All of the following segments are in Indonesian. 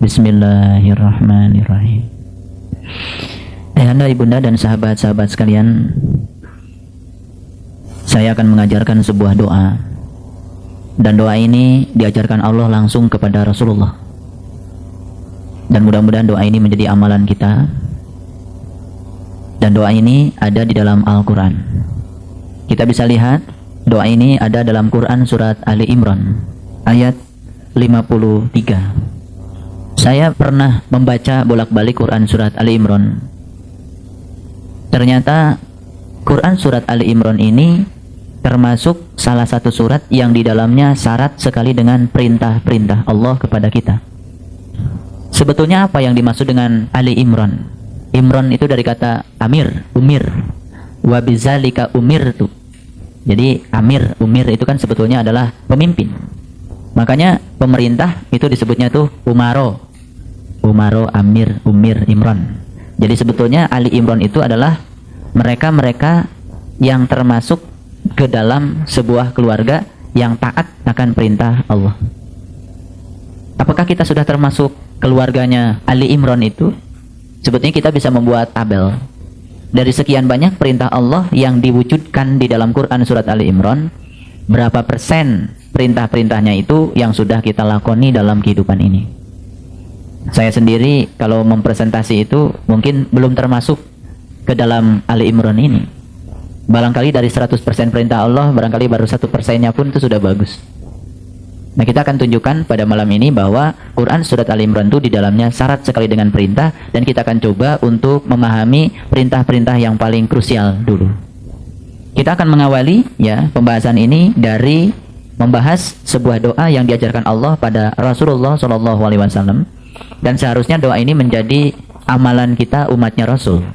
Bismillahirrahmanirrahim. Ayahanda, ibunda, dan sahabat-sahabat sekalian, saya akan mengajarkan sebuah doa. Dan doa ini diajarkan Allah langsung kepada Rasulullah. Dan mudah-mudahan doa ini menjadi amalan kita. Dan doa ini ada di dalam Al-Quran. Kita bisa lihat doa ini ada dalam Quran surat Ali Imran ayat 53. Saya pernah membaca bolak-balik Quran surat Ali Imran. Ternyata Quran surat Ali Imran ini termasuk salah satu surat yang di dalamnya syarat sekali dengan perintah-perintah Allah kepada kita. Sebetulnya apa yang dimaksud dengan Ali Imran? Imran itu dari kata amir, umir. Wa bizalika umirtu. Jadi amir, umir itu kan sebetulnya adalah pemimpin. Makanya pemerintah itu disebutnya tuh umaro, amir, umir, imron. Jadi sebetulnya Ali Imran itu adalah mereka-mereka yang termasuk ke dalam sebuah keluarga yang taat akan perintah Allah. Apakah kita sudah termasuk keluarganya Ali Imran itu? Sebetulnya kita bisa membuat tabel. Dari sekian banyak perintah Allah yang diwujudkan di dalam Quran surat Ali Imran, berapa persen perintah-perintahnya itu yang sudah kita lakoni dalam kehidupan ini? Saya sendiri kalau mempresentasi itu mungkin belum termasuk ke dalam Ali Imran ini. Barangkali dari 100% perintah Allah, barangkali baru 1%-nya pun itu sudah bagus. Nah, kita akan tunjukkan pada malam ini bahwa Quran surat Ali Imran itu di dalamnya syarat sekali dengan perintah, dan kita akan coba untuk memahami perintah-perintah yang paling krusial dulu. Kita akan mengawali ya pembahasan ini dari membahas sebuah doa yang diajarkan Allah pada Rasulullah SAW, dan seharusnya doa ini menjadi amalan kita umatnya Rasul.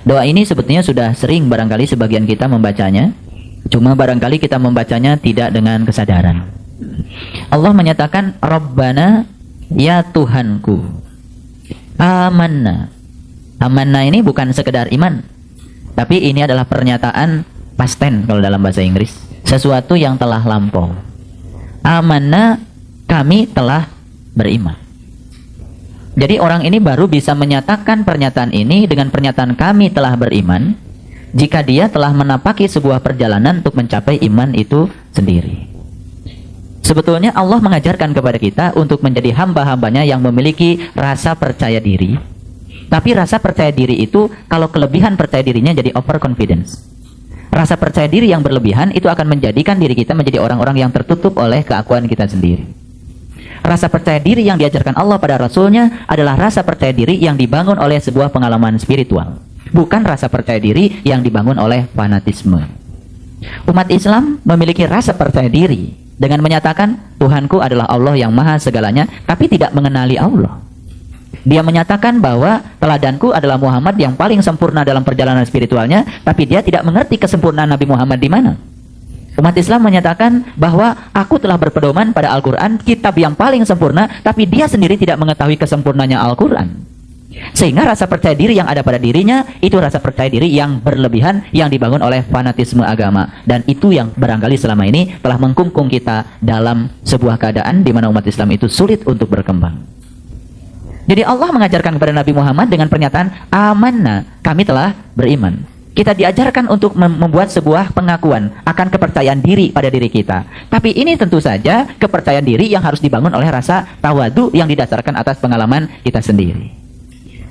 Doa ini sebetulnya sudah sering barangkali sebagian kita membacanya, cuma barangkali kita membacanya tidak dengan kesadaran. Allah menyatakan Rabbana, ya Tuhanku, amanna. Amanna ini bukan sekedar iman, tapi ini adalah pernyataan past tense kalau dalam bahasa Inggris, sesuatu yang telah lampau. Amanna, kami telah beriman. Jadi orang ini baru bisa menyatakan pernyataan ini dengan pernyataan kami telah beriman jika dia telah menapaki sebuah perjalanan untuk mencapai iman itu sendiri. Sebetulnya Allah mengajarkan kepada kita untuk menjadi hamba-hambanya yang memiliki rasa percaya diri. Tapi rasa percaya diri itu kalau kelebihan percaya dirinya jadi overconfidence. Rasa percaya diri yang berlebihan itu akan menjadikan diri kita menjadi orang-orang yang tertutup oleh keakuan kita sendiri. Rasa percaya diri yang diajarkan Allah pada Rasulnya adalah rasa percaya diri yang dibangun oleh sebuah pengalaman spiritual, bukan rasa percaya diri yang dibangun oleh fanatisme. Umat Islam memiliki rasa percaya diri dengan menyatakan Tuhanku adalah Allah yang maha segalanya, tapi tidak mengenali Allah. Dia menyatakan bahwa teladanku adalah Muhammad yang paling sempurna dalam perjalanan spiritualnya, tapi dia tidak mengerti kesempurnaan Nabi Muhammad di mana. Umat Islam menyatakan bahwa aku telah berpedoman pada Al-Quran, kitab yang paling sempurna, tapi dia sendiri tidak mengetahui kesempurnanya Al-Quran. Sehingga rasa percaya diri yang ada pada dirinya, itu rasa percaya diri yang berlebihan, yang dibangun oleh fanatisme agama. Dan itu yang barangkali selama ini telah mengkungkung kita dalam sebuah keadaan di mana umat Islam itu sulit untuk berkembang. Jadi Allah mengajarkan kepada Nabi Muhammad dengan pernyataan, amanna, kami telah beriman. Kita diajarkan untuk membuat sebuah pengakuan akan kepercayaan diri pada diri kita. Tapi ini tentu saja kepercayaan diri yang harus dibangun oleh rasa tawadu yang didasarkan atas pengalaman kita sendiri.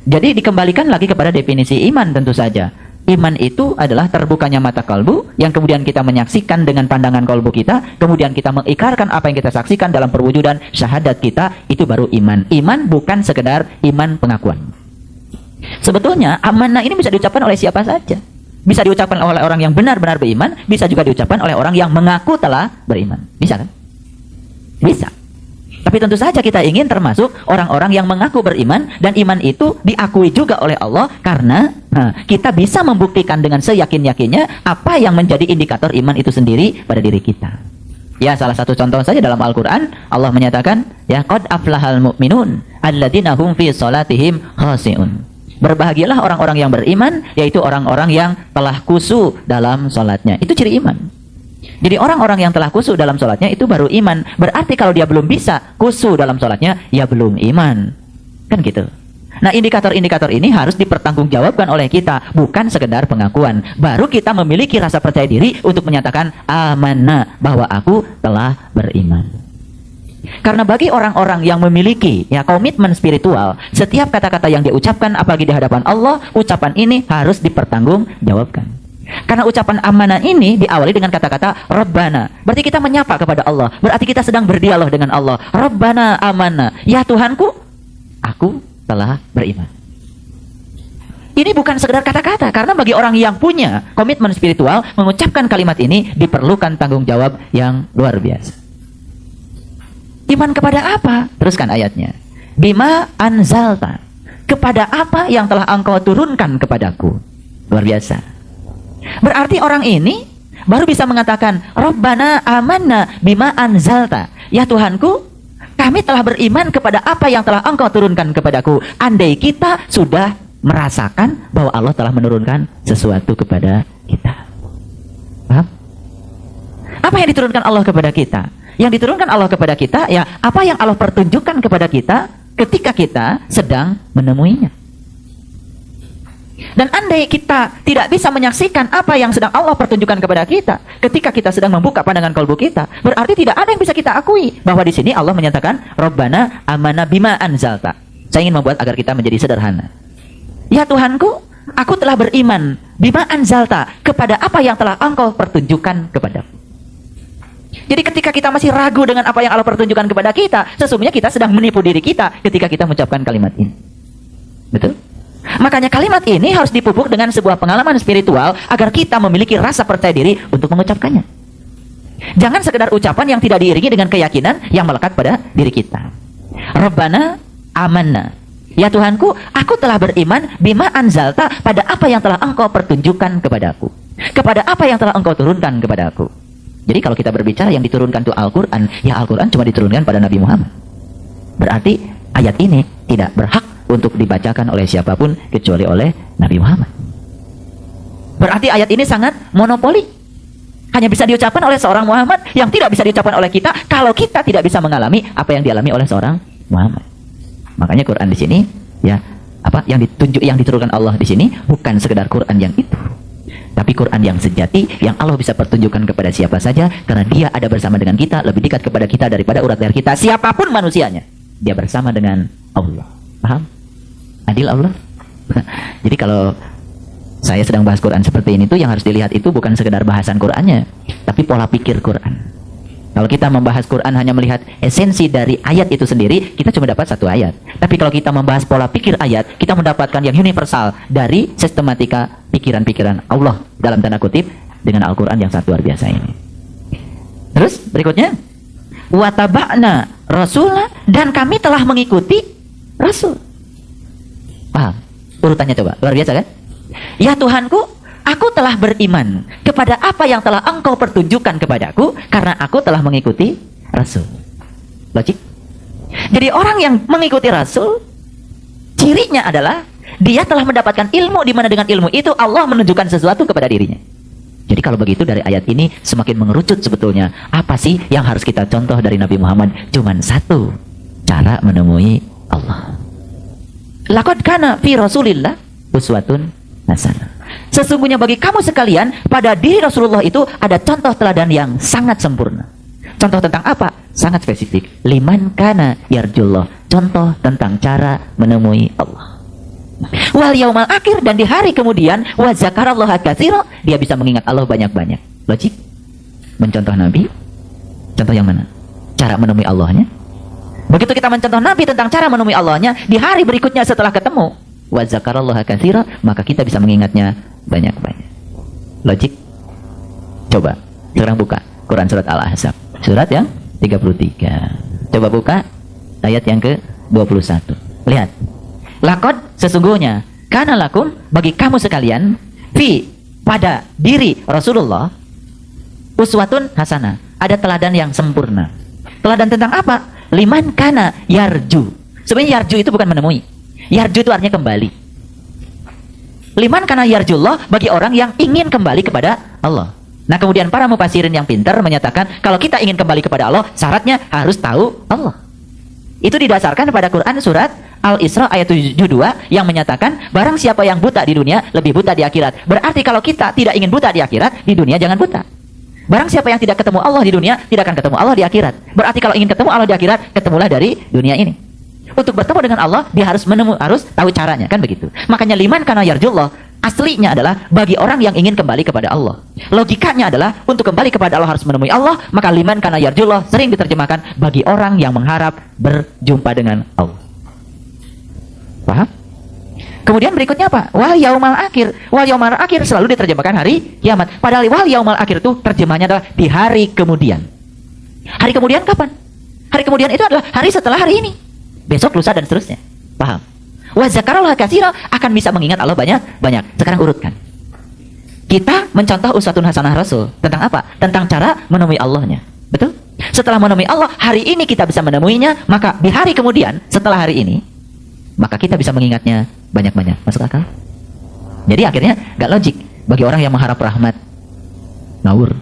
Jadi dikembalikan lagi kepada definisi iman tentu saja. Iman itu adalah terbukanya mata kalbu yang kemudian kita menyaksikan dengan pandangan kalbu kita, kemudian kita mengikrarkan apa yang kita saksikan dalam perwujudan syahadat kita, itu baru iman. Iman bukan sekedar iman pengakuan. Sebetulnya amanah ini bisa diucapkan oleh siapa saja. Bisa diucapkan oleh orang yang benar-benar beriman, bisa juga diucapkan oleh orang yang mengaku telah beriman. Bisa kan? Bisa. Tapi tentu saja kita ingin termasuk orang-orang yang mengaku beriman, dan iman itu diakui juga oleh Allah, karena kita bisa membuktikan dengan seyakin-yakinnya apa yang menjadi indikator iman itu sendiri pada diri kita. Ya, salah satu contoh saja dalam Al-Quran, Allah menyatakan, ya qad aflahal mu'minun alladzina hum fi salatihim khashi'un. Berbahagialah orang-orang yang beriman, yaitu orang-orang yang telah khusyuk dalam salatnya. Itu ciri iman. Jadi orang-orang yang telah khusyuk dalam sholatnya itu baru iman. Berarti kalau dia belum bisa khusyuk dalam sholatnya, ya belum iman. Kan gitu. Nah, indikator-indikator ini harus dipertanggungjawabkan oleh kita, bukan sekedar pengakuan. Baru kita memiliki rasa percaya diri untuk menyatakan amanah, bahwa aku telah beriman. Karena bagi orang-orang yang memiliki komitmen spiritual, setiap kata-kata yang dia ucapkan apalagi di hadapan Allah, ucapan ini harus dipertanggungjawabkan. Karena ucapan amanah ini diawali dengan kata-kata Rabbana. Berarti kita menyapa kepada Allah. Berarti kita sedang berdialog dengan Allah. Rabbana amanah. Ya Tuhanku, aku telah beriman. Ini bukan sekedar kata-kata. Karena bagi orang yang punya komitmen spiritual, mengucapkan kalimat ini diperlukan tanggung jawab yang luar biasa. Iman kepada apa? Teruskan ayatnya. Bima anzalta. Kepada apa yang telah engkau turunkan kepadaku. Luar biasa. Berarti orang ini baru bisa mengatakan Rabbana amanna bima anzalta. Ya Tuhanku, kami telah beriman kepada apa yang telah engkau turunkan kepadaku. Andai kita sudah merasakan bahwa Allah telah menurunkan sesuatu kepada kita. Paham? Apa yang diturunkan Allah kepada kita? Yang diturunkan Allah kepada kita, ya apa yang Allah pertunjukkan kepada kita ketika kita sedang menemuinya. Dan andai kita tidak bisa menyaksikan apa yang sedang Allah pertunjukkan kepada kita ketika kita sedang membuka pandangan kalbu kita, berarti tidak ada yang bisa kita akui bahwa di sini Allah menyatakan Rabbana amanah bima anzalta. Saya ingin membuat agar kita menjadi sederhana. Ya Tuhanku, aku telah beriman bima anzalta, kepada apa yang telah engkau pertunjukkan kepadaku. Jadi ketika kita masih ragu dengan apa yang Allah pertunjukkan kepada kita, sesungguhnya kita sedang menipu diri kita ketika kita mengucapkan kalimat ini. Betul? Makanya kalimat ini harus dipupuk dengan sebuah pengalaman spiritual agar kita memiliki rasa percaya diri untuk mengucapkannya. Jangan sekedar ucapan yang tidak diiringi dengan keyakinan yang melekat pada diri kita. Rabbana amanna. Ya Tuhanku, aku telah beriman bima anzalta, pada apa yang telah engkau pertunjukkan kepadaku. Kepada apa yang telah engkau turunkan kepadaku. Jadi kalau kita berbicara yang diturunkan itu Al-Quran, ya Al-Quran cuma diturunkan pada Nabi Muhammad. Berarti ayat ini tidak berhak untuk dibacakan oleh siapapun kecuali oleh Nabi Muhammad. Berarti ayat ini sangat monopoli. Hanya bisa diucapkan oleh seorang Muhammad, yang tidak bisa diucapkan oleh kita kalau kita tidak bisa mengalami apa yang dialami oleh seorang Muhammad. Makanya Quran di sini yang diturunkan Allah di sini bukan sekedar Quran yang itu, tapi Quran yang sejati yang Allah bisa pertunjukkan kepada siapa saja, karena dia ada bersama dengan kita, lebih dekat kepada kita daripada urat leher kita. Siapapun manusianya, dia bersama dengan Allah. Paham? Adil Allah. Jadi kalau saya sedang bahas Quran seperti ini tuh, yang harus dilihat itu bukan sekedar bahasan Qurannya, tapi pola pikir Quran. Kalau kita membahas Quran hanya melihat esensi dari ayat itu sendiri, kita cuma dapat satu ayat. Tapi kalau kita membahas pola pikir ayat, kita mendapatkan yang universal dari sistematika pikiran-pikiran Allah dalam tanda kutip dengan Al-Quran yang sangat luar biasa ini. Terus berikutnya, wataba'na rasulah, dan kami telah mengikuti Rasul. Paham? Urutannya coba, luar biasa kan? Ya Tuhanku, aku telah beriman kepada apa yang telah engkau pertunjukkan kepadaku, karena aku telah mengikuti Rasul. Logik? Jadi orang yang mengikuti Rasul, cirinya adalah dia telah mendapatkan ilmu, di mana dengan ilmu itu Allah menunjukkan sesuatu kepada dirinya. Jadi kalau begitu dari ayat ini semakin mengerucut sebetulnya apa sih yang harus kita contoh dari Nabi Muhammad? Cuman satu, cara menemui Allah. Laqad kana fi Rasulillah uswatun hasanah. Sesungguhnya bagi kamu sekalian, pada diri Rasulullah itu ada contoh teladan yang sangat sempurna. Contoh tentang apa? Sangat spesifik. Liman kana yarjullah. Contoh tentang cara menemui Allah. Wal yaumal akhir, dan di hari kemudian wa zakarallaha katsira, dia bisa mengingat Allah banyak-banyak. Logik? Mencontoh Nabi, contoh yang mana? Cara menemui Allahnya. Begitu kita mencontoh Nabi tentang cara menemui Allahnya, di hari berikutnya setelah ketemu wa zakarallaha katsira, maka kita bisa mengingatnya banyak-banyak. Logik? Coba sekarang buka Quran surat Al-Ahzab, surat yang 33. Coba buka ayat yang ke-21. Lihat. Laqad, sesungguhnya, kana lakum, bagi kamu sekalian, pada diri Rasulullah, uswatun hasanah, ada teladan yang sempurna. Teladan tentang apa? Liman kana yarju. Sebenarnya yarju itu bukan menemui. Yarju itu artinya kembali. Liman kana yarjullah, bagi orang yang ingin kembali kepada Allah. Nah, kemudian para mufassirin yang pintar menyatakan kalau kita ingin kembali kepada Allah, syaratnya harus tahu Allah. Itu didasarkan pada Quran surat Al-Isra ayat 72 yang menyatakan barang siapa yang buta di dunia lebih buta di akhirat. Berarti kalau kita tidak ingin buta di akhirat, di dunia jangan buta. Barang siapa yang tidak ketemu Allah di dunia, tidak akan ketemu Allah di akhirat. Berarti kalau ingin ketemu Allah di akhirat, ketemulah dari dunia ini. Untuk bertemu dengan Allah, dia harus tahu caranya, kan begitu. Makanya liman kana yarjullah, aslinya adalah bagi orang yang ingin kembali kepada Allah. Logikanya adalah untuk kembali kepada Allah harus menemui Allah, maka liman kana yarjullah sering diterjemahkan bagi orang yang mengharap berjumpa dengan Allah. Paham? Kemudian berikutnya apa? Wal yaumal akhir. Wal yaumal akhir selalu diterjemahkan hari kiamat. Padahal wal yaumal akhir itu terjemahnya adalah di hari kemudian. Hari kemudian kapan? Hari kemudian itu adalah hari setelah hari ini. Besok, lusa, dan seterusnya. Paham? Wa zakarallah katsira, akan bisa mengingat Allah banyak. Sekarang urutkan. Kita mencontoh uswatun hasanah Rasul. Tentang apa? Tentang cara menemui Allahnya. Betul? Setelah menemui Allah, hari ini kita bisa menemuinya, maka di hari kemudian, setelah hari ini, maka kita bisa mengingatnya banyak-banyak. Masuk akal? Jadi akhirnya gak logik bagi orang yang mengharap rahmat, ngawur,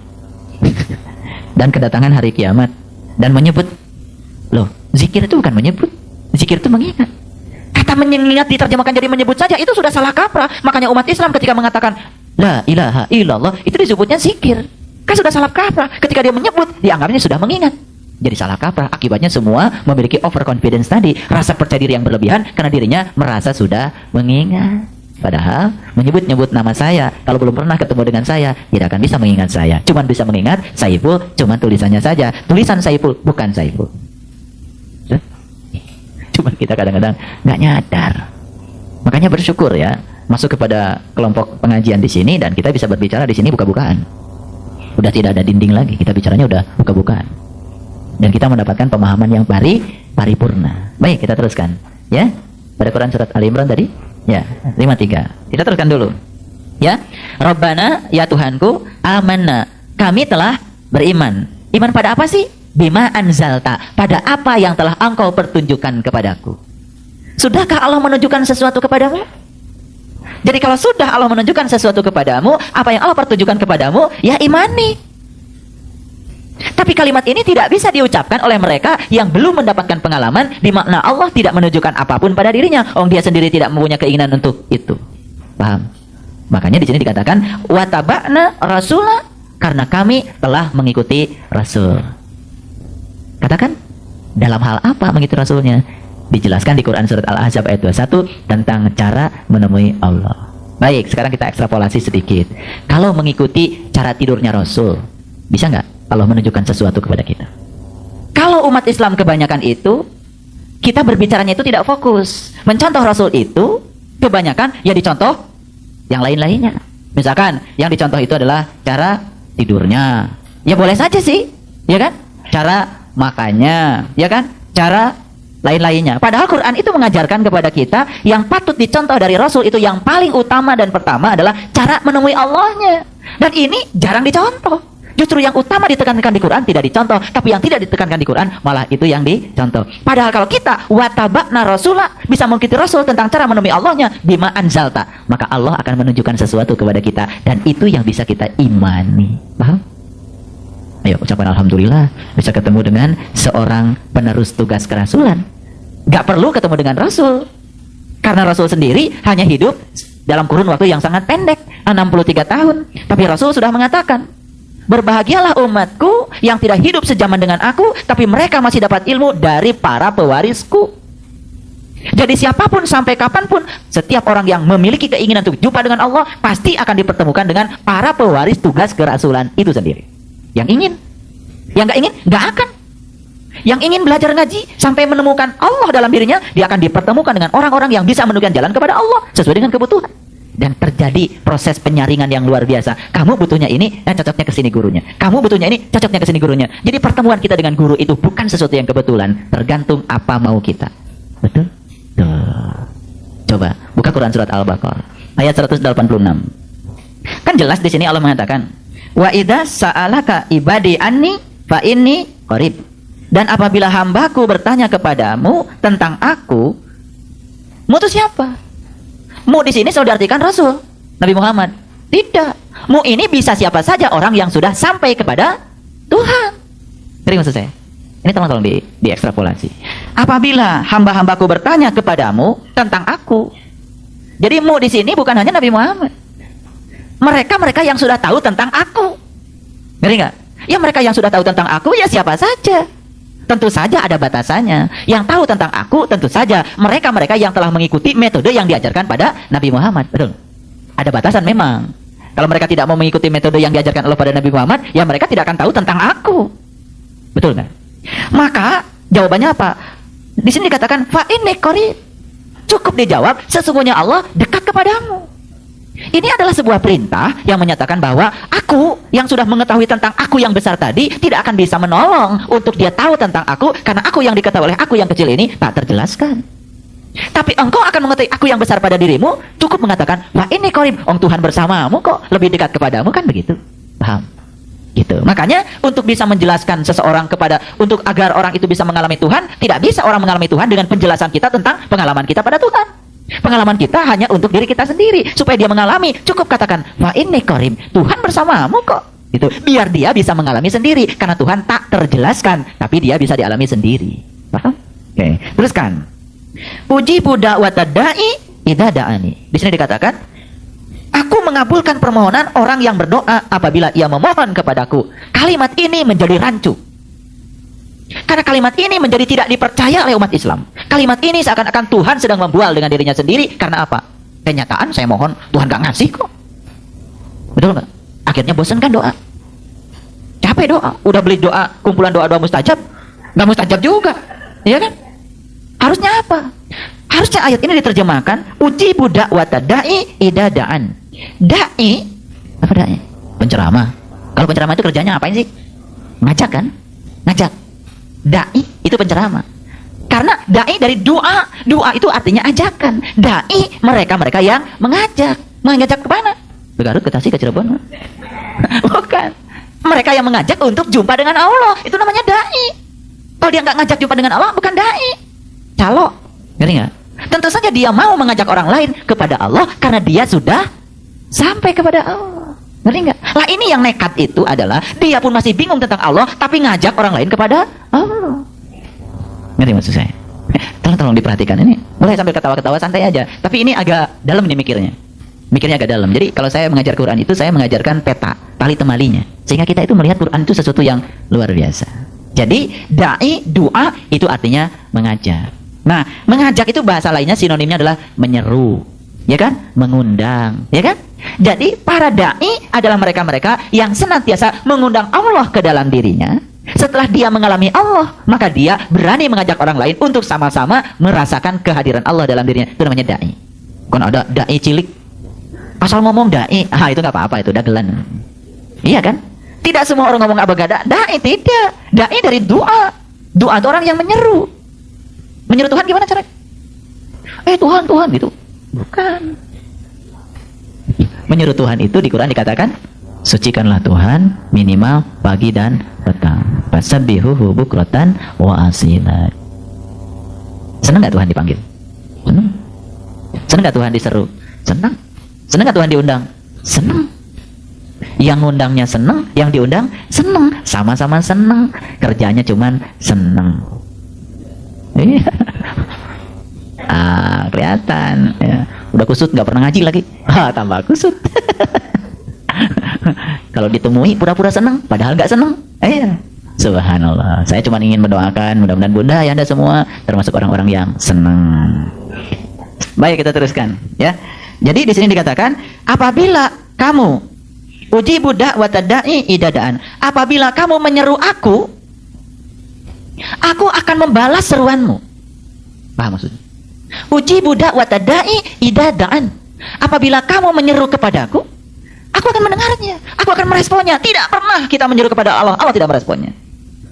dan kedatangan hari kiamat, dan menyebut, loh, zikir itu bukan menyebut, zikir itu mengingat. Kata mengingat diterjemahkan jadi menyebut saja, itu sudah salah kaprah. Makanya umat Islam ketika mengatakan la ilaha illallah, itu disebutnya zikir. Kan sudah salah kaprah. Ketika dia menyebut, dianggapnya sudah mengingat. Jadi salah kaprah. Akibatnya semua memiliki overconfidence tadi, rasa percaya diri yang berlebihan karena dirinya merasa sudah mengingat. Padahal menyebut-nyebut nama saya, kalau belum pernah ketemu dengan saya, tidak akan bisa mengingat saya. Cuman bisa mengingat Saiful, cuman tulisannya saja. Tulisan Saiful, bukan Saiful. Cuman kita kadang-kadang nggak nyadar. Makanya bersyukur ya, masuk kepada kelompok pengajian di sini dan kita bisa berbicara di sini buka-bukaan. Udah tidak ada dinding lagi, kita bicaranya udah buka-bukaan. Dan kita mendapatkan pemahaman yang paripurna. Baik, kita teruskan. Ya, pada Quran surat Ali Imran tadi. Ya, 53. Kita teruskan dulu. Ya, Rabbana, ya Tuhanku, amanna, kami telah beriman. Iman pada apa sih? Bima anzalta, pada apa yang telah engkau pertunjukkan kepadaku. Sudahkah Allah menunjukkan sesuatu kepadamu? Jadi kalau sudah Allah menunjukkan sesuatu kepadamu, apa yang Allah pertunjukkan kepadamu, ya imani. Tapi kalimat ini tidak bisa diucapkan oleh mereka yang belum mendapatkan pengalaman di makna Allah tidak menunjukkan apapun pada dirinya. Dia sendiri tidak mempunyai keinginan untuk itu. Paham? Makanya di sini dikatakan wataba'na rasulah, karena kami telah mengikuti Rasul. Katakan, dalam hal apa mengikuti Rasulnya? Dijelaskan di Quran surat Al-Ahzab ayat 21 tentang cara menemui Allah. Baik, sekarang kita ekstrapolasi sedikit. Kalau mengikuti cara tidurnya Rasul, bisa nggak Allah menunjukkan sesuatu kepada kita? Kalau umat Islam kebanyakan itu, kita berbicaranya itu tidak fokus. Mencontoh Rasul itu, kebanyakan ya dicontoh yang lain-lainnya. Misalkan, yang dicontoh itu adalah cara tidurnya. Ya boleh saja sih, ya kan? Cara makannya, ya kan? Cara lain-lainnya. Padahal Quran itu mengajarkan kepada kita yang patut dicontoh dari Rasul itu yang paling utama dan pertama adalah cara menemui Allahnya. Dan ini jarang dicontoh. Justru yang utama ditekankan di Quran tidak dicontoh, tapi yang tidak ditekankan di Quran malah itu yang dicontoh. Padahal kalau kita wataba'na rasulah, bisa mengikuti Rasul tentang cara menemui Allahnya bima anzalta, maka Allah akan menunjukkan sesuatu kepada kita dan itu yang bisa kita imani. Paham? Ayo ucapkan alhamdulillah bisa ketemu dengan seorang penerus tugas kerasulan. Gak perlu ketemu dengan Rasul, karena Rasul sendiri hanya hidup dalam kurun waktu yang sangat pendek, 63 tahun. Tapi Rasul sudah mengatakan, berbahagialah umatku yang tidak hidup sejaman dengan aku, tapi mereka masih dapat ilmu dari para pewarisku. Jadi siapapun sampai kapanpun, setiap orang yang memiliki keinginan untuk jumpa dengan Allah pasti akan dipertemukan dengan para pewaris tugas kerasulan itu sendiri. Yang ingin, yang gak ingin, gak akan. Yang ingin belajar ngaji sampai menemukan Allah dalam dirinya, dia akan dipertemukan dengan orang-orang yang bisa menunjukkan jalan kepada Allah sesuai dengan kebutuhan. Dan terjadi proses penyaringan yang luar biasa. Kamu butuhnya ini, cocoknya ke sini gurunya. Kamu butuhnya ini, cocoknya ke sini gurunya. Jadi pertemuan kita dengan guru itu bukan sesuatu yang kebetulan, tergantung apa mau kita. Betul? Tuh. Coba buka Quran surat Al-Baqarah ayat 186. Kan jelas di sini Allah mengatakan, wa idza sa'alaka ibadi anni fa inni qarib. Dan apabila hambaku bertanya kepadamu tentang aku, mu itu siapa? Mu di sini sudah diartikan Rasul Nabi Muhammad. Tidak. Mu ini bisa siapa saja orang yang sudah sampai kepada Tuhan. Ngerti maksud saya? Ini tolong diekstrapolasi. Apabila hamba-hambaku bertanya kepadamu tentang aku. Jadi mu di sini bukan hanya Nabi Muhammad. Mereka yang sudah tahu tentang aku. Ngerti nggak? Ya mereka yang sudah tahu tentang aku ya siapa saja. Tentu saja ada batasannya. Yang tahu tentang aku tentu saja mereka yang telah mengikuti metode yang diajarkan pada Nabi Muhammad. Betul? Ada batasan memang. Kalau mereka tidak mau mengikuti metode yang diajarkan Allah pada Nabi Muhammad, ya mereka tidak akan tahu tentang aku. Betul nggak? Maka jawabannya apa? Di sini dikatakan fa inni qarib. Cukup dijawab, sesungguhnya Allah dekat kepadamu. Ini adalah sebuah perintah yang menyatakan bahwa aku yang sudah mengetahui tentang aku yang besar tadi tidak akan bisa menolong untuk dia tahu tentang aku, karena aku yang diketahui oleh aku yang kecil ini tak terjelaskan. Tapi engkau akan mengetahui aku yang besar pada dirimu, cukup mengatakan wah ini qarib, Tuhan bersamamu kok, lebih dekat kepadamu, kan begitu. Paham? Gitu. Makanya untuk bisa menjelaskan seseorang untuk agar orang itu bisa mengalami Tuhan, tidak bisa orang mengalami Tuhan dengan penjelasan kita tentang pengalaman kita pada Tuhan. Pengalaman kita hanya untuk diri kita sendiri. Supaya dia mengalami, cukup katakan wah ini qarib, Tuhan bersamamu kok. Gitu. Biar dia bisa mengalami sendiri, karena Tuhan tak terjelaskan, tapi dia bisa dialami sendiri. Paham? Oke, teruskan. Puji budak watadai idza da'ani. Di sini dikatakan, aku mengabulkan permohonan orang yang berdoa apabila ia memohon kepadaku. Kalimat ini menjadi rancu. Karena kalimat ini menjadi tidak dipercaya oleh umat Islam. Kalimat ini seakan-akan Tuhan sedang membual dengan dirinya sendiri. Karena apa? Kenyataan saya mohon, Tuhan gak ngasih kok. Betul gak? Akhirnya bosan kan doa. Capek doa. Udah beli doa, kumpulan doa-doa mustajab, gak mustajab juga. Iya kan? Harusnya apa? Harusnya ayat ini diterjemahkan uji budak watadai idadaan. Dai, apa dai? Penceramah. Kalau penceramah itu kerjanya apain sih? Ngajak kan? Ngajak. Dai itu penceramah. Karena dai dari doa. Doa itu artinya ajakan. Dai mereka yang mengajak. Mengajak ke mana? Ke Garut, ke Tasik, ke Cirebon? Bukan. Mereka yang mengajak untuk jumpa dengan Allah. Itu namanya dai. Kalau dia nggak ngajak jumpa dengan Allah, bukan dai. Calo. Ngerti nggak? Tentu saja dia mau mengajak orang lain kepada Allah karena dia sudah sampai kepada Allah. Ngerti nggak? Lah ini yang nekat itu adalah dia pun masih bingung tentang Allah tapi ngajak orang lain kepada Allah. Ngerti maksud saya? Tolong diperhatikan ini. Mulai sambil ketawa-ketawa santai aja. Tapi ini agak dalam nih mikirnya. Mikirnya agak dalam. Jadi kalau saya mengajar Quran itu saya mengajarkan peta, tali temalinya. Sehingga kita itu melihat Quran itu sesuatu yang luar biasa. Jadi dai, doa itu artinya mengajak. Nah, mengajak itu bahasa lainnya sinonimnya adalah menyeru, ya kan? Mengundang, ya kan? Jadi para dai adalah mereka-mereka yang senantiasa mengundang Allah ke dalam dirinya. Setelah dia mengalami Allah, maka dia berani mengajak orang lain untuk sama-sama merasakan kehadiran Allah dalam dirinya. Itu namanya dai. Bukan ada dai cilik, asal ngomong dai, itu nggak apa-apa, itu dagelan. Iya kan? Tidak semua orang ngomong abagada dai, tidak. Dai dari doa. Doa itu orang yang menyeru. Menyeru Tuhan gimana caranya? Tuhan gitu. Bukan. Menyeru Tuhan itu di Quran dikatakan sucikanlah Tuhan minimal pagi dan petang. Fasabbihuhu bukratan wa asila. Senang gak Tuhan dipanggil? Senang. Senang gak Tuhan diseru? Senang. Senang gak Tuhan diundang? Senang. Yang ngundangnya senang, yang diundang senang. Sama-sama senang. Kerjanya cuman senang. Iya. Kelihatan ya. Udah kusut nggak pernah ngaji lagi, tambah kusut. Kalau ditemui pura-pura senang padahal nggak senang. Subhanallah. Saya cuma ingin mendoakan mudah-mudahan Bunda ya Anda semua termasuk orang-orang yang senang. Baik, kita teruskan ya. Jadi di sini dikatakan apabila kamu uji budak watadai idadaan, apabila kamu menyeru aku akan membalas seruanmu. Paham maksudnya? Uji budak watadai idadaan. Apabila kamu menyeru kepadaku, aku akan mendengarnya, aku akan meresponnya. Tidak pernah kita menyeru kepada Allah, Allah tidak meresponnya.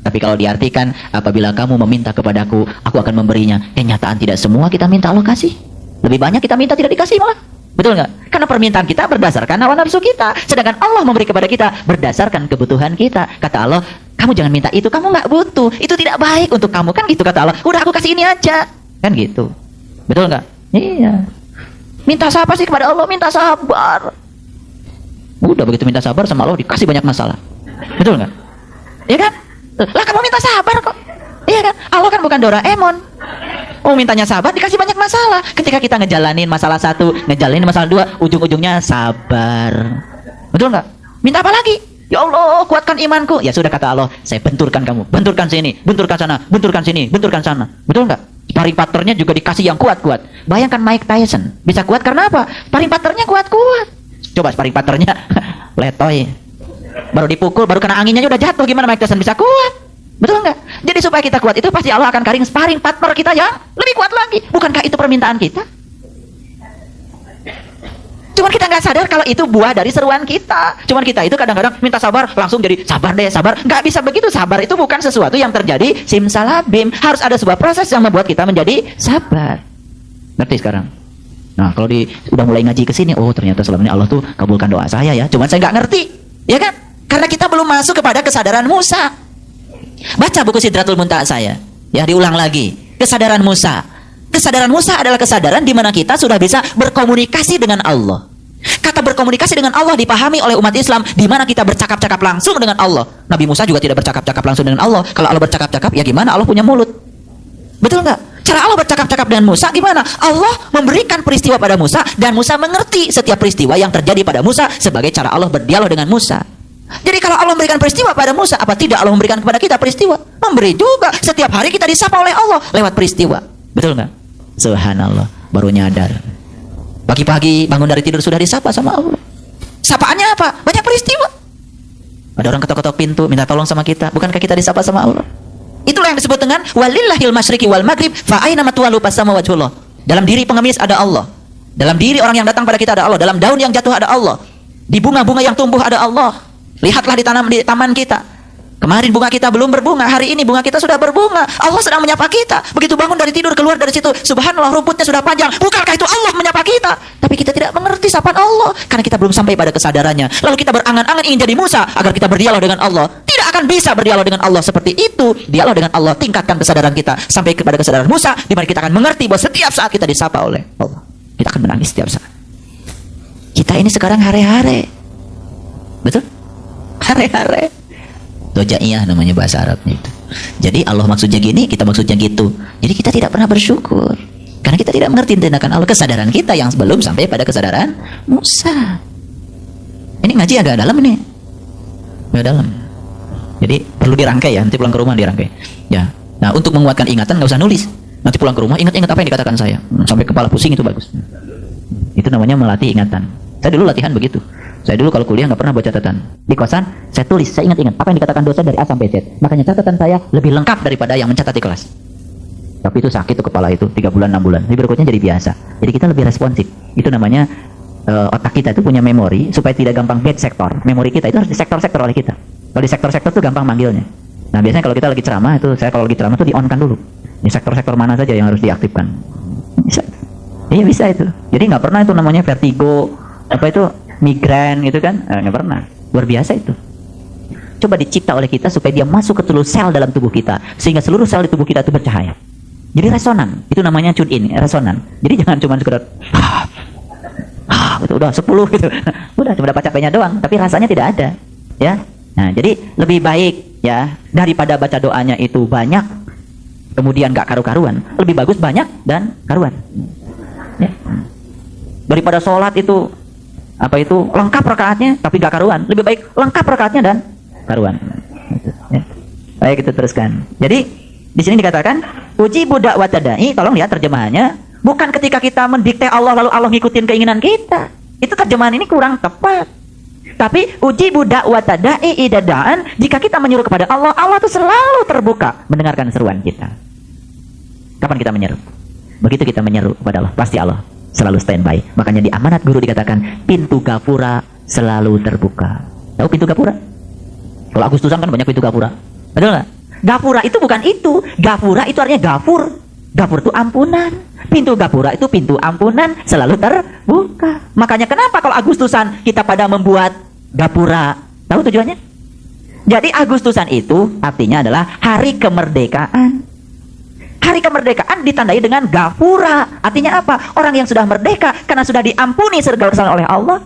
Tapi kalau diartikan apabila kamu meminta kepadaku, aku akan memberinya. Kenyataan tidak semua kita minta Allah kasih. Lebih banyak kita minta tidak dikasih malah. Betul nggak? Karena permintaan kita berdasarkan hawa nafsu kita, sedangkan Allah memberi kepada kita berdasarkan kebutuhan kita. Kata Allah, kamu jangan minta itu, kamu nggak butuh, itu tidak baik untuk kamu, kan gitu kata Allah. Udah aku kasih ini aja, kan gitu. Betul nggak? Iya. Minta apa sih kepada Allah? Minta sabar. Udah begitu minta sabar sama Allah dikasih banyak masalah. Betul nggak? Iya kan? Lah kamu minta sabar kok. Iya kan? Allah kan bukan Doraemon. Oh mintanya sabar dikasih banyak masalah. Ketika kita ngejalanin masalah satu, ngejalanin masalah dua, ujung-ujungnya sabar. Betul nggak? Minta apa lagi? Ya Allah kuatkan imanku. Ya sudah kata Allah, saya benturkan kamu, benturkan sini, benturkan sana, benturkan sini, benturkan sana. Betul nggak? Sparring partnernya juga dikasih yang kuat-kuat. Bayangkan Mike Tyson bisa kuat karena apa? Sparring partnernya kuat-kuat. Coba sparring partnernya letoy, baru dipukul, baru kena anginnya udah jatuh. Gimana Mike Tyson bisa kuat? Betul nggak? Jadi supaya kita kuat itu pasti Allah akan karing sparring partner kita yang lebih kuat lagi. Bukankah itu permintaan kita? Cuman kita nggak sadar kalau itu buah dari seruan kita. Cuman kita itu kadang-kadang minta sabar langsung jadi sabar deh sabar. Nggak bisa begitu. Sabar itu bukan sesuatu yang terjadi simsalabim. Harus ada sebuah proses yang membuat kita menjadi sabar. Ngerti sekarang? Nah kalau udah mulai ngaji ke sini, oh ternyata selama ini Allah tuh kabulkan doa saya ya. Cuman saya nggak ngerti, ya kan? Karena kita belum masuk kepada kesadaran Musa. Baca buku Sidratul Muntaha saya, ya diulang lagi. Kesadaran Musa. Kesadaran Musa adalah kesadaran di mana kita sudah bisa berkomunikasi dengan Allah. Kata berkomunikasi dengan Allah dipahami oleh umat Islam di mana kita bercakap-cakap langsung dengan Allah. Nabi Musa juga tidak bercakap-cakap langsung dengan Allah. Kalau Allah bercakap-cakap, ya gimana? Allah punya mulut. Betul nggak? Cara Allah bercakap-cakap dengan Musa gimana? Allah memberikan peristiwa pada Musa dan Musa mengerti setiap peristiwa yang terjadi pada Musa sebagai cara Allah berdialog dengan Musa. Jadi kalau Allah memberikan peristiwa pada Musa, apa tidak Allah memberikan kepada kita peristiwa? Memberi juga. Setiap hari kita disapa oleh Allah lewat peristiwa. Betul nggak? Subhanallah, baru nyadar. Pagi-pagi bangun dari tidur sudah disapa sama Allah. Sapaannya apa? Banyak peristiwa. Ada orang ketok-ketok pintu minta tolong sama kita. Bukankah kita disapa sama Allah? Itulah yang disebut dengan walillahil masyriqi wal maghrib fa aina matwalu fasama wajhullah. Dalam diri pengemis ada Allah. Dalam diri orang yang datang pada kita ada Allah. Dalam daun yang jatuh ada Allah. Di bunga-bunga yang tumbuh ada Allah. Lihatlah di taman kita. Kemarin bunga kita belum berbunga, hari ini bunga kita sudah berbunga. Allah sedang menyapa kita. Begitu bangun dari tidur, keluar dari situ, subhanallah rumputnya sudah panjang. Bukankah itu Allah menyapa kita? Tapi kita tidak mengerti sapaan Allah karena kita belum sampai pada kesadarannya. Lalu kita berangan-angan ingin jadi Musa agar kita berdialog dengan Allah. Tidak akan bisa berdialog dengan Allah seperti itu. Dialog dengan Allah, tingkatkan kesadaran kita sampai kepada kesadaran Musa di mana kita akan mengerti bahwa setiap saat kita disapa oleh Allah. Kita akan menangis setiap saat. Kita ini sekarang hare-hare. Betul? Hare-hare. Dojaiyah namanya bahasa Arabnya itu. Jadi Allah maksudnya gini, kita maksudnya gitu. Jadi kita tidak pernah bersyukur karena kita tidak mengerti tindakan Allah. Kesadaran kita yang belum sampai pada kesadaran Musa. Ini ngaji agak dalam ini, agak dalam. Jadi perlu dirangkai ya. Nanti pulang ke rumah dirangkai. Ya. Nah untuk menguatkan ingatan nggak usah nulis. Nanti pulang ke rumah ingat-ingat apa yang dikatakan saya. Sampai kepala pusing itu bagus. Itu namanya melatih ingatan. Saya dulu latihan begitu. Saya dulu kalau kuliah nggak pernah buat catatan. Di kosan, saya tulis, saya ingat-ingat apa yang dikatakan dosen dari A sampai Z. Makanya catatan saya lebih lengkap daripada yang mencatat di kelas. Tapi itu sakit tuh kepala itu, 3 bulan, 6 bulan. Tapi berikutnya jadi biasa. Jadi kita lebih responsif. Itu namanya otak kita itu punya memori, supaya tidak gampang bad sektor. Memori kita itu harus di sektor-sektor oleh kita. Kalau di sektor-sektor tuh gampang manggilnya. Nah biasanya kalau kita lagi ceramah, itu saya kalau lagi ceramah tuh di-on-kan dulu. Di sektor-sektor mana saja yang harus diaktifkan. Bisa. Iya bisa itu. Jadi nggak pernah itu namanya vertigo, apa itu migran gitu kan, nggak pernah. Luar biasa itu. Coba dicipta oleh kita supaya dia masuk ke seluruh sel dalam tubuh kita sehingga seluruh sel di tubuh kita itu bercahaya. Jadi resonan, itu namanya tune in, resonan. Jadi jangan cuma sekedar itu udah 10 gitu. Udah cuma dapat capeknya doang, tapi rasanya tidak ada, ya. Nah, jadi lebih baik ya daripada baca doanya itu banyak kemudian nggak karu-karuan, lebih bagus banyak dan karuan. Ya. Daripada sholat itu apa itu lengkap rakaatnya tapi gak karuan, lebih baik lengkap rakaatnya dan karuan. Ya. Baik, kita teruskan. Jadi di sini dikatakan uji budak watadai. Tolong lihat terjemahannya. Bukan ketika kita mendikte Allah lalu Allah ngikutin keinginan kita. Itu terjemahan ini kurang tepat. Tapi uji budak watadai idadaan, jika kita menyeru kepada Allah, Allah itu selalu terbuka mendengarkan seruan kita. Kapan kita menyeru? Begitu kita menyeru kepada Allah, pasti Allah selalu standby. Makanya di amanat guru dikatakan pintu gapura selalu terbuka. Tahu pintu gapura? Kalau Agustusan kan banyak pintu gapura. Betul nggak? Gapura itu bukan itu. Gapura itu artinya gafur. Gafur itu ampunan. Pintu gapura itu pintu ampunan selalu terbuka. Makanya kenapa kalau Agustusan kita pada membuat gapura? Tahu tujuannya? Jadi Agustusan itu artinya adalah hari kemerdekaan. Hari kemerdekaan ditandai dengan gafura. Artinya apa? Orang yang sudah merdeka karena sudah diampuni segala kesalahan oleh Allah.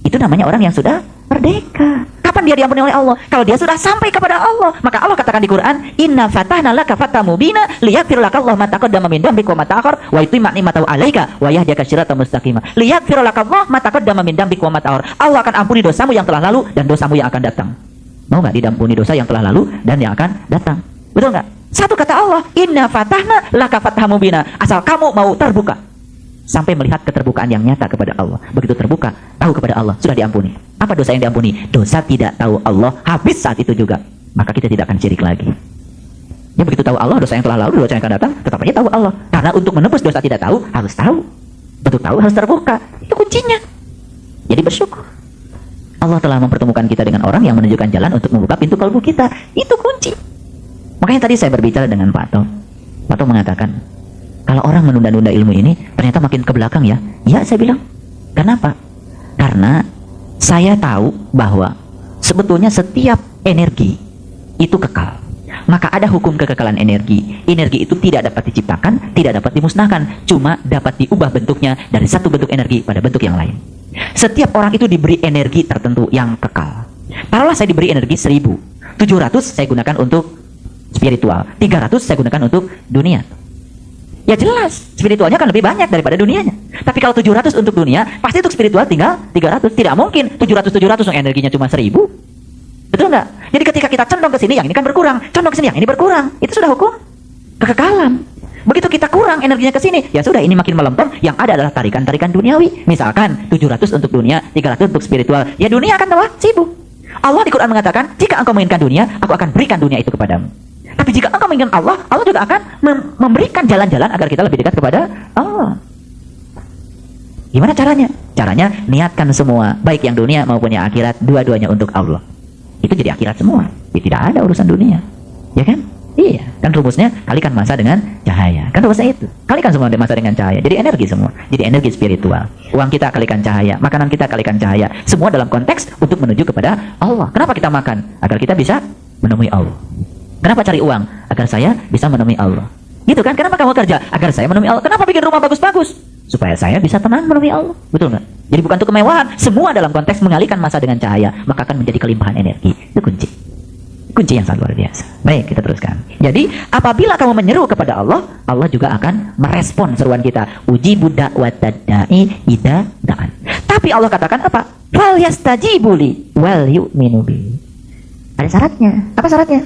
Itu namanya orang yang sudah merdeka. Kapan dia diampuni oleh Allah? Kalau dia sudah sampai kepada Allah. Maka Allah katakan di Quran, Inna fatahna laka fatham mubina liyaghfir laka Allah ma taqaddama min dhanbika wa ma ta'akhkhar wa yutimma ni'matahu 'alaika wa yahdiyaka siratan mustaqima. Liyaghfir laka Allah ma taqaddama min dhanbika wa ma ta'akhkhar. Allah akan ampuni dosamu yang telah lalu dan dosamu yang akan datang. Mau enggak diampuni dosa yang telah lalu dan yang akan datang? Betul enggak? Satu kata Allah, Inna fatahna laka fatham mubina. Asal kamu mau terbuka sampai melihat keterbukaan yang nyata kepada Allah. Begitu terbuka, tahu kepada Allah, sudah diampuni. Apa dosa yang diampuni? Dosa tidak tahu Allah, habis saat itu juga. Maka kita tidak akan syirik lagi. Ya begitu tahu Allah, dosa yang telah lalu, dosa yang akan datang, tetap aja tahu Allah. Karena untuk menembus dosa tidak tahu, harus tahu. Betul tahu, harus terbuka. Itu kuncinya. Jadi bersyukur. Allah telah mempertemukan kita dengan orang yang menunjukkan jalan untuk membuka pintu kalbu kita. Itu kunci. Makanya tadi saya berbicara dengan Pak Tom. Pak Tom mengatakan, kalau orang menunda-nunda ilmu ini, ternyata makin ke belakang ya. Ya, saya bilang. Kenapa? Karena saya tahu bahwa sebetulnya setiap energi itu kekal. Maka ada hukum kekekalan energi. Energi itu tidak dapat diciptakan, tidak dapat dimusnahkan. Cuma dapat diubah bentuknya dari satu bentuk energi pada bentuk yang lain. Setiap orang itu diberi energi tertentu yang kekal. Taruhlah saya diberi energi 1000. 700 saya gunakan untuk spiritual. 300 saya gunakan untuk dunia. Ya jelas, spiritualnya kan lebih banyak daripada dunianya. Tapi kalau 700 untuk dunia, pasti untuk spiritual tinggal 300. Tidak mungkin 700 yang energinya cuma 1000. Betul nggak? Jadi ketika kita condong ke sini, yang ini kan berkurang. Condong ke sini, yang ini berkurang. Itu sudah hukum kekekalan. Begitu kita kurang energinya ke sini, ya sudah ini makin melempem. Yang ada adalah tarikan-tarikan duniawi. Misalkan 700 untuk dunia, 300 untuk spiritual. Ya dunia akan tambah sibuk. Allah di Quran mengatakan, jika engkau menginginkan dunia, aku akan berikan dunia itu kepadamu. Tapi jika engkau menginginkan Allah, Allah juga akan memberikan jalan-jalan agar kita lebih dekat kepada Allah. Gimana caranya? Caranya niatkan semua, baik yang dunia maupun yang akhirat, dua-duanya untuk Allah. Itu jadi akhirat semua. Ya, tidak ada urusan dunia. Ya kan? Iya. Kan rumusnya kalikan masa dengan cahaya. Kan rumusnya itu. Kalikan semua masa dengan cahaya. Jadi energi semua. Jadi energi spiritual. Uang kita kalikan cahaya. Makanan kita kalikan cahaya. Semua dalam konteks untuk menuju kepada Allah. Kenapa kita makan? Agar kita bisa menemui Allah. Kenapa cari uang? Agar saya bisa menemui Allah. Gitu kan? Kenapa kamu kerja? Agar saya menemui Allah. Kenapa bikin rumah bagus-bagus? Supaya saya bisa tenang menemui Allah. Betul nggak? Jadi bukan untuk kemewahan. Semua dalam konteks mengalihkan masa dengan cahaya. Maka akan menjadi kelimpahan energi. Itu kunci. Kunci yang sangat luar biasa. Baik, kita teruskan. Jadi, apabila kamu menyeru kepada Allah, Allah juga akan merespon seruan kita. Uji budak watadai ida da'an. Tapi Allah katakan apa? Fal yastajibuli wal yu'minu bi. Ada syaratnya. Apa syaratnya?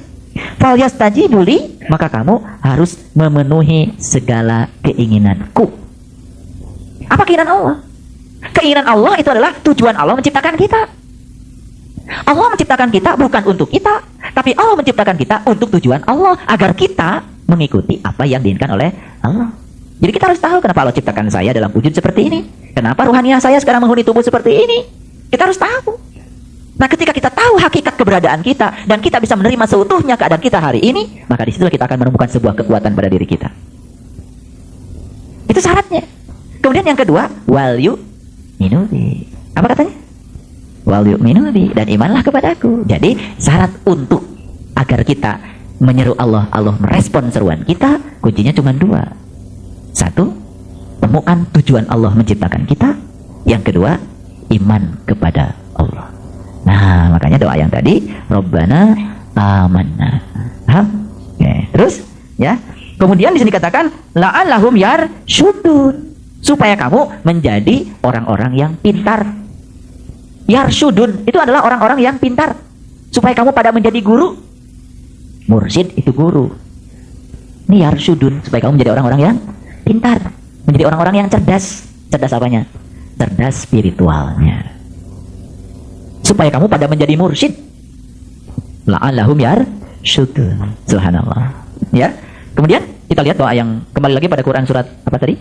Fal yastajibuli, maka kamu harus memenuhi segala keinginanku. Apa keinginan Allah? Keinginan Allah itu adalah tujuan Allah menciptakan kita. Allah menciptakan kita bukan untuk kita, tapi Allah menciptakan kita untuk tujuan Allah, agar kita mengikuti apa yang diinginkan oleh Allah. Jadi kita harus tahu kenapa Allah ciptakan saya dalam wujud seperti ini. Kenapa ruhaniah saya sekarang menghuni tubuh seperti ini. Kita harus tahu. Nah, ketika kita tahu hakikat keberadaan kita dan kita bisa menerima seutuhnya keadaan kita hari ini, maka disitulah kita akan menemukan sebuah kekuatan pada diri kita. Itu syaratnya. Kemudian yang kedua, wal yu'minu bi. Apa katanya? Wal yu'minu bi, dan imanlah kepadaku. Jadi syarat untuk agar kita menyeru Allah, Allah merespon seruan kita, kuncinya cuma dua. Satu, temukan tujuan Allah menciptakan kita. Yang kedua, iman kepada Allah. Nah, makanya doa yang tadi, Rabbana amanna. Paham? Oke, terus ya. Kemudian di sini katakan la'allahum yarsyudun, supaya kamu menjadi orang-orang yang pintar. Yarsyudun itu adalah orang-orang yang pintar. Supaya kamu pada menjadi guru. Mursyid itu guru. Ini yarsyudun, supaya kamu menjadi orang-orang yang pintar, menjadi orang-orang yang cerdas. Cerdas apanya? Cerdas spiritualnya. Supaya kamu pada menjadi mursyid. La'allahum yarsyudun. Subhanallah. Ya. Kemudian kita lihat doa yang kembali lagi pada Quran surat apa tadi?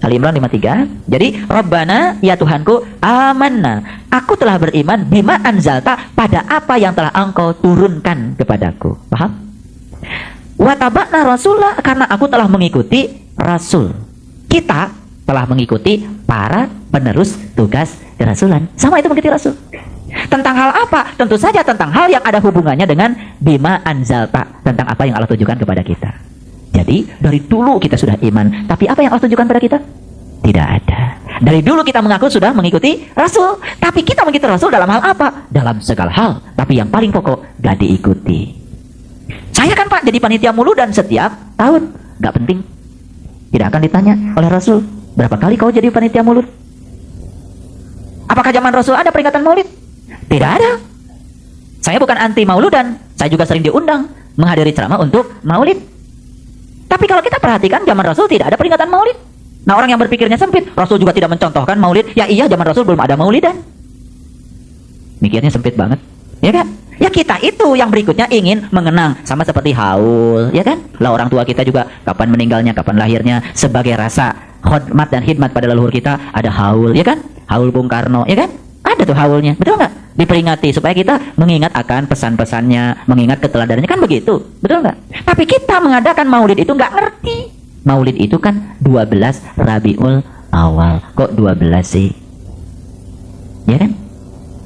Ali Imran 53. Jadi, Rabbana, ya Tuhanku, amanna. Aku telah beriman bima anzalta, pada apa yang telah Engkau turunkan kepadaku. Paham? Wa taba'na rasulah, karena aku telah mengikuti rasul. Kita telah mengikuti para penerus tugas kerasulan. Sama itu mengikuti rasul. Tentang hal apa? Tentu saja tentang hal yang ada hubungannya dengan bima anzalta, tentang apa yang Allah tujukan kepada kita. Jadi dari dulu kita sudah iman, tapi apa yang Allah tujukan pada kita? Tidak ada. Dari dulu kita mengaku sudah mengikuti Rasul, tapi kita mengikuti Rasul dalam hal apa? Dalam segala hal. Tapi yang paling pokok gak diikuti. Saya kan Pak jadi panitia Mauludan setiap tahun, gak penting. Tidak akan ditanya oleh Rasul, berapa kali kau jadi panitia Maulud? Apakah zaman Rasul ada peringatan Maulid? Tidak ada. Saya bukan anti Mauludan, saya juga sering diundang menghadiri ceramah untuk Maulid. Tapi kalau kita perhatikan zaman Rasul tidak ada peringatan Maulid. Nah, orang yang berpikirnya sempit, Rasul juga tidak mencontohkan Maulid. Ya iya, zaman Rasul belum ada Maulidan. Mikirnya sempit banget, ya kan? Ya kita itu yang berikutnya ingin mengenang, sama seperti haul, ya kan? Lah orang tua kita juga kapan meninggalnya, kapan lahirnya, sebagai rasa hormat dan khidmat pada leluhur kita ada haul, ya kan? Haul Bung Karno, ya kan? Ada tuh haulnya, betul nggak? Diperingati supaya kita mengingat akan pesan-pesannya, mengingat keteladarannya, kan begitu, betul nggak? Tapi kita mengadakan Maulid itu nggak ngerti. Maulid itu kan 12 Rabiul Awal. Kok 12 sih? Ya kan?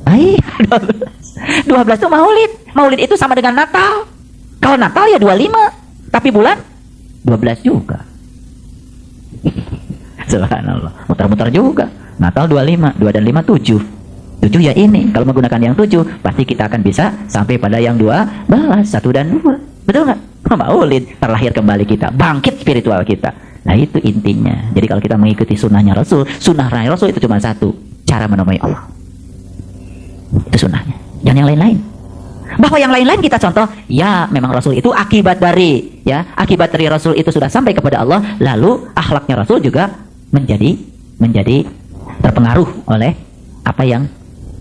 Baik, 12 itu Maulid. Maulid itu sama dengan Natal. Kalau Natal ya 25, tapi bulan 12 juga. Subhanallah, muter-muter juga. Natal 25, 2 dan 5 7. 7 ya ini. Kalau menggunakan yang 7, pasti kita akan bisa sampai pada yang 12, 1 dan 2. Betul nggak? Maulid, terlahir kembali kita, bangkit spiritual kita. Nah itu intinya. Jadi kalau kita mengikuti sunnahnya Rasul, sunnah Rasul itu cuma satu, cara menemui Allah. Itu sunnahnya, jangan yang lain-lain. Bahwa yang lain-lain kita contoh, ya memang Rasul itu akibat dari Rasul itu sudah sampai kepada Allah, lalu akhlaknya Rasul juga menjadi terpengaruh oleh apa yang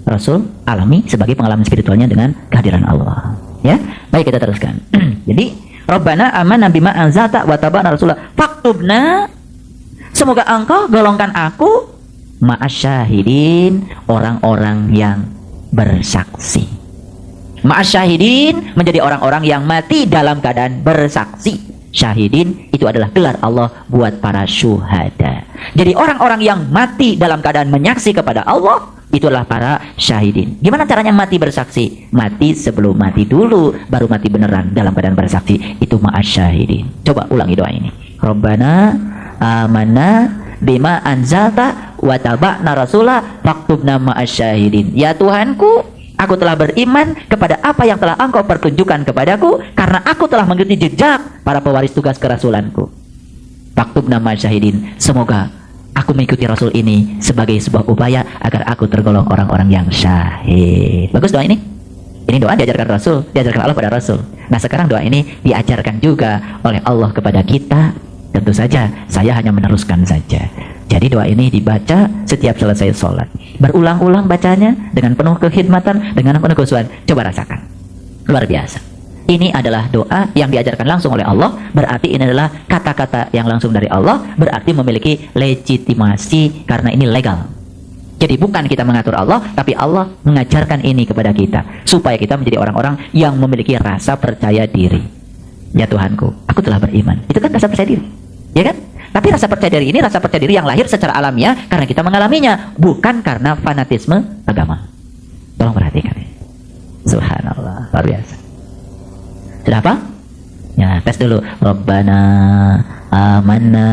Rasul alami sebagai pengalaman spiritualnya dengan kehadiran Allah. Ya, baik kita teruskan. Jadi Rabbana amanna bima anzalta wa tabana rasulah faktubna, semoga engkau golongkan aku ma'asyahidin, orang-orang yang bersaksi. Ma'asyahidin menjadi orang-orang yang mati dalam keadaan bersaksi. Syahidin itu adalah gelar Allah buat para syuhada. Jadi orang-orang yang mati dalam keadaan menyaksi kepada Allah, itulah para syahidin. Gimana caranya mati bersaksi? Mati sebelum mati dulu, baru mati beneran dalam keadaan bersaksi. Itu ma'asyahidin. Coba ulangi doa ini. Rabbana amanna bima anzalta wa taba'na rasulah faktubna ma'asyahidin. Ya Tuhanku, aku telah beriman kepada apa yang telah engkau pertunjukkan kepadaku, karena aku telah mengikuti jejak para pewaris tugas kerasulanku. Faktubna ma'asyahidin. Semoga aku mengikuti Rasul ini sebagai sebuah upaya agar aku tergolong orang-orang yang syahid. Bagus doa ini. Ini doa diajarkan Rasul, diajarkan Allah pada Rasul. Nah sekarang doa ini diajarkan juga oleh Allah kepada kita. Tentu saja saya hanya meneruskan saja. Jadi doa ini dibaca setiap selesai sholat. Berulang-ulang bacanya dengan penuh kekhidmatan, dengan penuh khusyuan. Coba rasakan. Luar biasa. Ini adalah doa yang diajarkan langsung oleh Allah. Berarti ini adalah kata-kata yang langsung dari Allah. Berarti memiliki legitimasi karena ini legal. Jadi bukan kita mengatur Allah, tapi Allah mengajarkan ini kepada kita supaya kita menjadi orang-orang yang memiliki rasa percaya diri. Ya Tuhanku, aku telah beriman. Itu kan rasa percaya diri, ya kan? Tapi rasa percaya diri ini rasa percaya diri yang lahir secara alamiah karena kita mengalaminya, bukan karena fanatisme agama. Tolong perhatikan. Subhanallah, luar biasa. Sudah apa? Ya, tes dulu. Rabbana amanna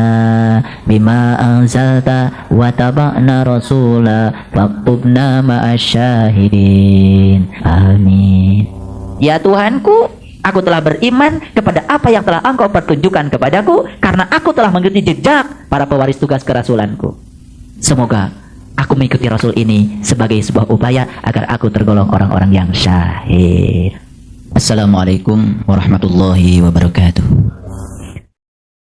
bima anzalta wa taba'na rasula faktubna ma'asyahidin. Amin. Ya Tuhanku, aku telah beriman kepada apa yang telah engkau pertunjukkan kepadaku, karena aku telah mengikuti jejak para pewaris tugas kerasulanku. Semoga aku mengikuti Rasul ini sebagai sebuah upaya agar aku tergolong orang-orang yang syahid. Assalamualaikum warahmatullahi wabarakatuh.